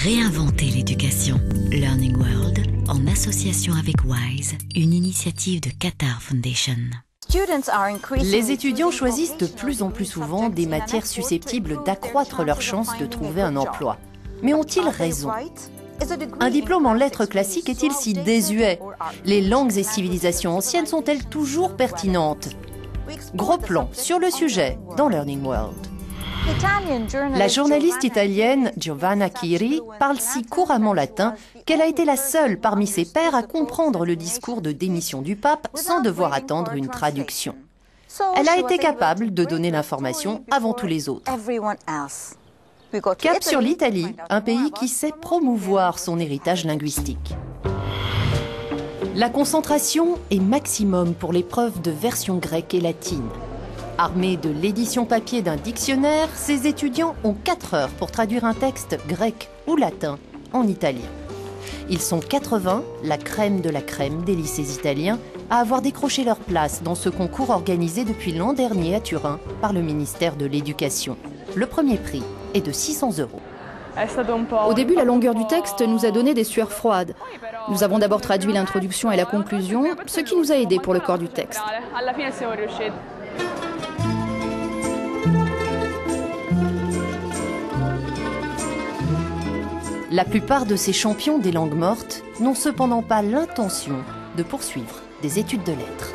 Réinventer l'éducation. Learning World, en association avec WISE, une initiative de Qatar Foundation. Les étudiants choisissent de plus en plus souvent des matières susceptibles d'accroître leurs chances de trouver un emploi. Mais ont-ils raison? Un diplôme en lettres classiques est-il si désuet? Les langues et civilisations anciennes sont-elles toujours pertinentes? Gros plan sur le sujet dans Learning World. La journaliste italienne Giovanna Chiri parle si couramment latin qu'elle a été la seule parmi ses pairs à comprendre le discours de démission du pape sans devoir attendre une traduction. Elle a été capable de donner l'information avant tous les autres. Cap sur l'Italie, un pays qui sait promouvoir son héritage linguistique. La concentration est maximum pour l'épreuve de version grecque et latine. Armés de l'édition papier d'un dictionnaire, ces étudiants ont 4 heures pour traduire un texte grec ou latin en italien. Ils sont 80, la crème de la crème des lycées italiens, à avoir décroché leur place dans ce concours organisé depuis l'an dernier à Turin par le ministère de l'Éducation. Le premier prix est de 600 €. Au début, la longueur du texte nous a donné des sueurs froides. Nous avons d'abord traduit l'introduction et la conclusion, ce qui nous a aidés pour le corps du texte. La plupart de ces champions des langues mortes n'ont cependant pas l'intention de poursuivre des études de lettres.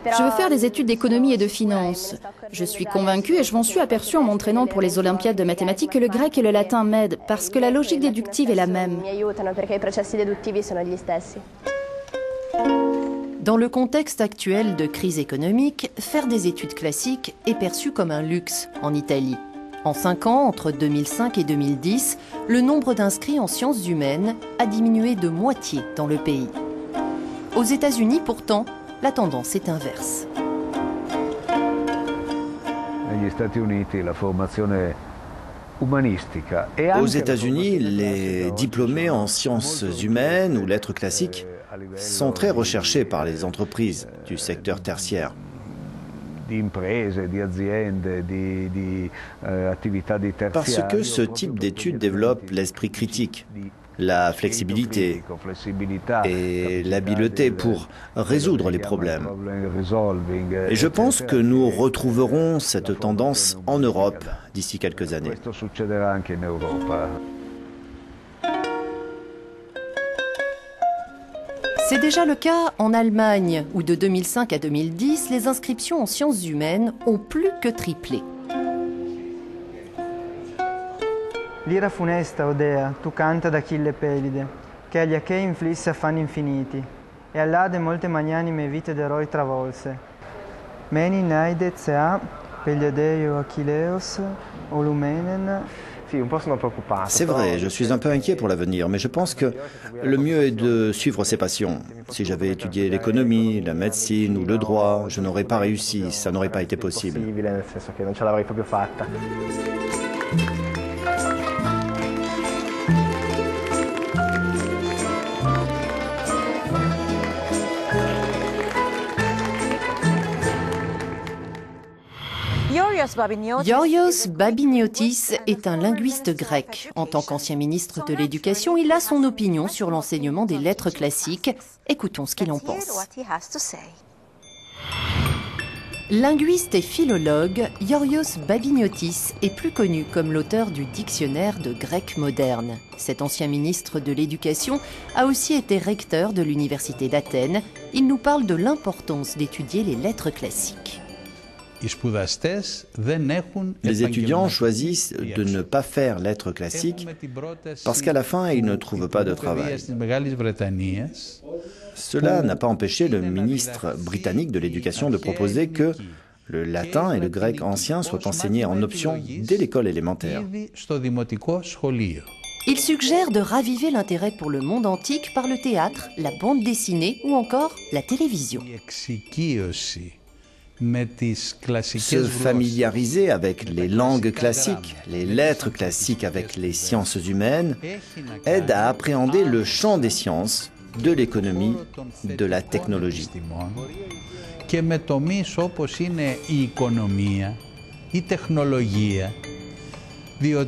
Je veux faire des études d'économie et de finance. Je suis convaincue et je m'en suis aperçue en m'entraînant pour les Olympiades de mathématiques que le grec et le latin m'aident parce que la logique déductive est la même. Dans le contexte actuel de crise économique, faire des études classiques est perçu comme un luxe en Italie. En 5 ans, entre 2005 et 2010, le nombre d'inscrits en sciences humaines a diminué de moitié dans le pays. Aux États-Unis, pourtant, la tendance est inverse. Aux États-Unis, les diplômés en sciences humaines ou lettres classiques sont très recherchés par les entreprises du secteur tertiaire. Parce que ce type d'études développe l'esprit critique, la flexibilité et l'habileté pour résoudre les problèmes. Et je pense que nous retrouverons cette tendance en Europe d'ici quelques années. C'est déjà le cas en Allemagne, où de 2005 à 2010, les inscriptions en sciences humaines ont plus que triplé. L'ira funesta, Odea, tu canta d'Achille Pelide, che agli Achei inflisse affanni infiniti, e all'Ade molte magnanime vite d'eroi travolse. Meni naide cea, per gli Dei o Achilleos, o Lumenen. C'est vrai, je suis un peu inquiet pour l'avenir, mais je pense que le mieux est de suivre ses passions. Si j'avais étudié l'économie, la médecine ou le droit, je n'aurais pas réussi, ça n'aurait pas été possible. Yorios Babiniotis est un linguiste grec. En tant qu'ancien ministre de l'Éducation, il a son opinion sur l'enseignement des lettres classiques. Écoutons ce qu'il en pense. Linguiste et philologue, Yorios Babiniotis est plus connu comme l'auteur du dictionnaire de grec moderne. Cet ancien ministre de l'Éducation a aussi été recteur de l'Université d'Athènes. Il nous parle de l'importance d'étudier les lettres classiques. Les étudiants choisissent de ne pas faire lettres classiques parce qu'à la fin, ils ne trouvent pas de travail. Cela n'a pas empêché le ministre britannique de l'Éducation de proposer que le latin et le grec ancien soient enseignés en option dès l'école élémentaire. Il suggère de raviver l'intérêt pour le monde antique par le théâtre, la bande dessinée ou encore la télévision. Se familiariser avec les langues classiques, les lettres classiques avec les sciences humaines, aide à appréhender le champ des sciences, de l'économie, de la technologie.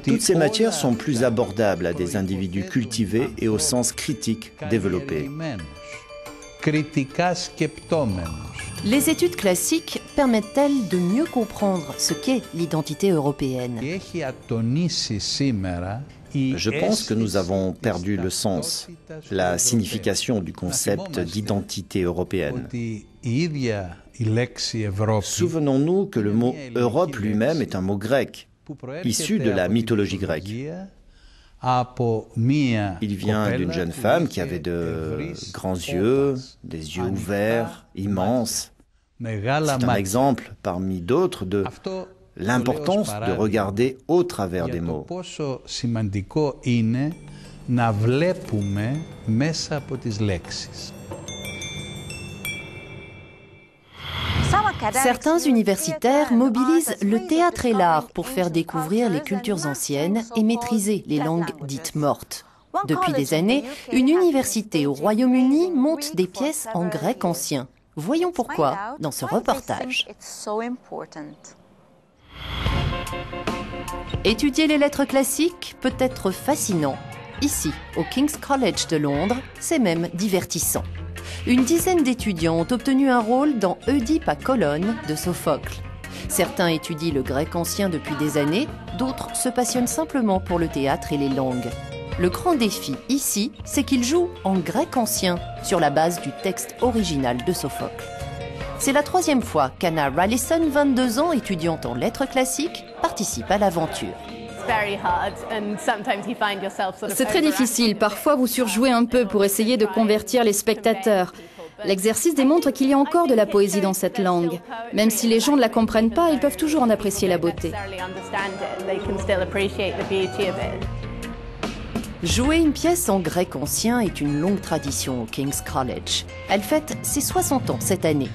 Toutes ces matières sont plus abordables à des individus cultivés et au sens critique développé. Les études classiques permettent-elles de mieux comprendre ce qu'est l'identité européenne? Je pense que nous avons perdu le sens, la signification du concept d'identité européenne. Souvenons-nous que le mot « Europe » lui-même est un mot grec, issu de la mythologie grecque. Il vient d'une jeune femme qui avait de grands yeux, des yeux ouverts, immenses. C'est un exemple parmi d'autres de l'importance de regarder au travers des mots. Certains universitaires mobilisent le théâtre et l'art pour faire découvrir les cultures anciennes et maîtriser les langues dites mortes. Depuis des années, une université au Royaume-Uni monte des pièces en grec ancien. Voyons pourquoi dans ce reportage. Étudier les lettres classiques peut être fascinant. Ici, au King's College de Londres, c'est même divertissant. Une dizaine d'étudiants ont obtenu un rôle dans Oedipe à Colonne de Sophocle. Certains étudient le grec ancien depuis des années, d'autres se passionnent simplement pour le théâtre et les langues. Le grand défi ici, c'est qu'ils jouent en grec ancien, sur la base du texte original de Sophocle. C'est la troisième fois qu'Anna Rallison, 22 ans, étudiante en lettres classiques, participe à l'aventure. C'est très difficile. Parfois, vous surjouez un peu pour essayer de convertir les spectateurs. L'exercice démontre qu'il y a encore de la poésie dans cette langue. Même si les gens ne la comprennent pas, ils peuvent toujours en apprécier la beauté. Jouer une pièce en grec ancien est une longue tradition au King's College. Elle fête ses 60 ans cette année.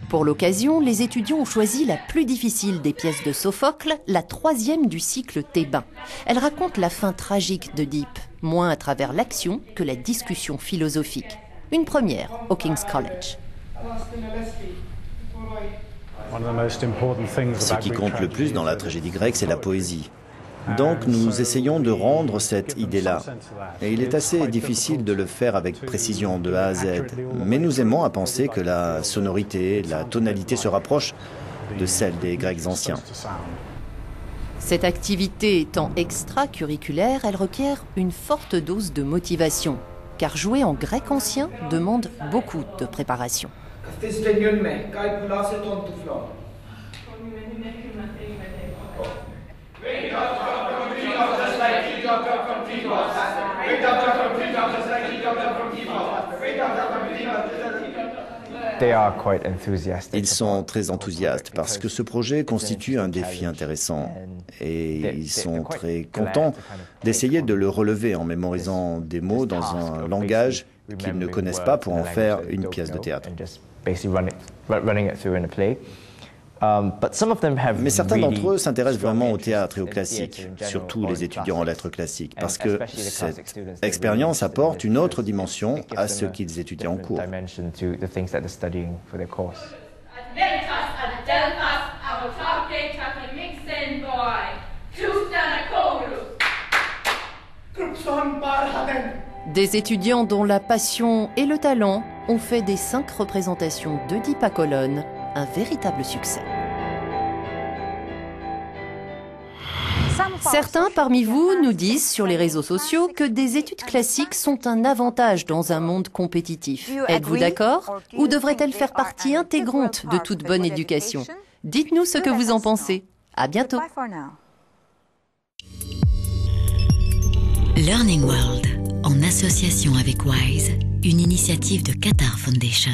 Pour l'occasion, les étudiants ont choisi la plus difficile des pièces de Sophocle, la troisième du cycle thébain. Elle raconte la fin tragique d'Oedipe, moins à travers l'action que la discussion philosophique. Une première au King's College. Ce qui compte le plus dans la tragédie grecque, c'est la poésie. Donc nous essayons de rendre cette idée-là. Et il est assez difficile de le faire avec précision de A à Z. Mais nous aimons à penser que la sonorité, la tonalité se rapproche de celle des Grecs anciens. Cette activité étant extra-curriculaire, elle requiert une forte dose de motivation. Car jouer en grec ancien demande beaucoup de préparation. Ils sont très enthousiastes parce que ce projet constitue un défi intéressant et ils sont très contents d'essayer de le relever en mémorisant des mots dans un langage qu'ils ne connaissent pas pour en faire une pièce de théâtre. Mais certains d'entre eux s'intéressent vraiment au théâtre et au classique, surtout les étudiants en lettres classiques, parce que cette expérience apporte une autre dimension à ce qu'ils étudient en cours. Des étudiants dont la passion et le talent ont fait des 5 représentations d'Oedipe à Colonne un véritable succès. Certains parmi vous nous disent sur les réseaux sociaux que des études classiques sont un avantage dans un monde compétitif. Êtes-vous d'accord? Ou devraient-elles faire partie intégrante de toute bonne éducation? Dites-nous ce que vous en pensez. À bientôt. Learning World, en association avec WISE, une initiative de Qatar Foundation.